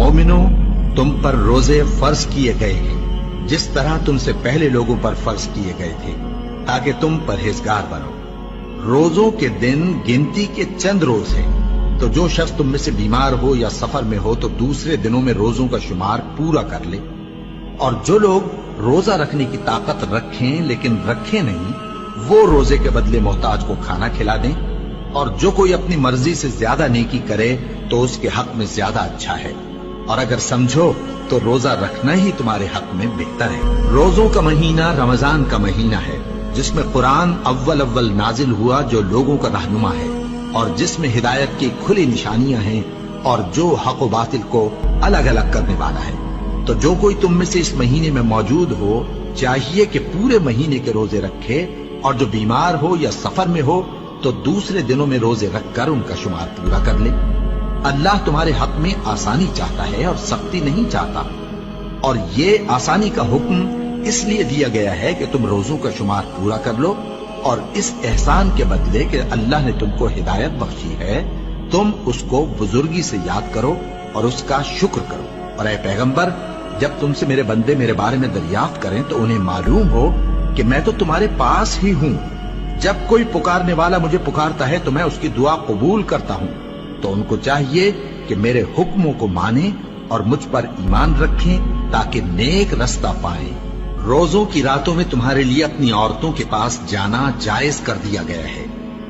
मोमिनो, तुम पर रोजे फर्ज किए गए हैं जिस तरह तुमसे पहले लोगों पर फर्ज किए गए थे, ताकि तुम परहेजगार बनो। रोजों के दिन गिनती के चंद रोज हैं, तो जो शख्स तुम में से बीमार हो या सफर में हो तो दूसरे दिनों में रोजों का शुमार पूरा कर ले। और जो लोग रोजा रखने की ताकत रखें लेकिन रखें नहीं, वो रोजे के बदले मोहताज को खाना खिला दें। और जो कोई अपनी मर्जी से ज्यादा नेकी करे तो उसके हक में ज्यादा अच्छा है। और अगर समझो तो रोजा रखना ही तुम्हारे हक में बेहतर है। रोजों का महीना रमजान का महीना है, जिसमें कुरान अव्वल नाजिल हुआ, जो लोगों का रहनुमा है और जिसमें हिदायत की खुली निशानियां हैं और जो हक व बातिल को अलग अलग करने वाला है। तो जो कोई तुम में से इस महीने में मौजूद हो, चाहिए कि पूरे महीने के रोजे रखे, और जो बीमार हो या सफर में हो तो दूसरे दिनों में रोजे रखकर उनका शुमार पूरा कर ले। अल्लाह तुम्हारे हक में आसानी चाहता है और सख्ती नहीं चाहता। और ये आसानी का हुक्म इसलिए दिया गया है कि तुम रोजों का शुमार पूरा कर लो, और इस एहसान के बदले कि अल्लाह ने तुमको हिदायत बख्शी है, तुम उसको बुजुर्गी से याद करो और उसका शुक्र करो। और ऐ पैगंबर, जब तुमसे मेरे बंदे मेरे बारे में दरियाफ्त करें तो उन्हें मालूम हो कि मैं तो तुम्हारे पास ही हूं। जब कोई पुकारने वाला मुझे पुकारता है तो मैं उसकी दुआ कबूल करता हूं। तो उनको चाहिए कि मेरे हुक्मों को माने और मुझ पर ईमान रखें, ताकि नेक रास्ता पाएं। रोजों की रातों में तुम्हारे लिए अपनी औरतों के पास जाना जायज कर दिया गया है।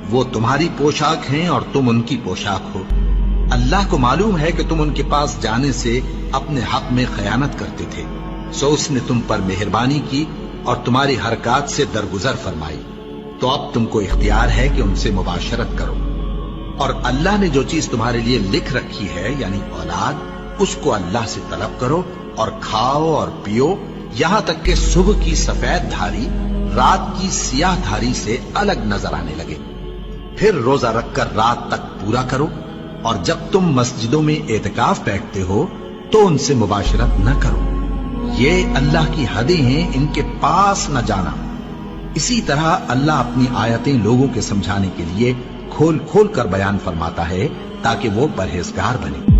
वो तुम्हारी पोशाक हैं और तुम उनकी पोशाक हो। अल्लाह को मालूम है कि तुम उनके पास जाने से अपने हक में खयानत करते थे, सो उसने तुम पर मेहरबानी की और तुम्हारी हरकत से दरगुजर फरमाई। तो अब तुमको इख्तियार है कि उनसे मुबाशरत करो। और अल्लाह ने जो चीज तुम्हारे लिए लिख रखी है, यानी औलाद, उसको अल्लाह से तलब करो और खाओ और पियो, यहां तक कि सुबह की सफेद धारी रात की सियाह धारी से अलग नजर आने लगे। फिर रोजा रखकर रात तक पूरा करो। और जब तुम मस्जिदों में एतकाफ बैठते हो तो उनसे मुबाशरत न करो। ये अल्लाह की हदें हैं, इनके पास न जाना। इसी तरह अल्लाह अपनी आयतें लोगों के समझाने के लिए खोल खोल कर बयान फरमाता है, ताकि वो परहेजगार बने।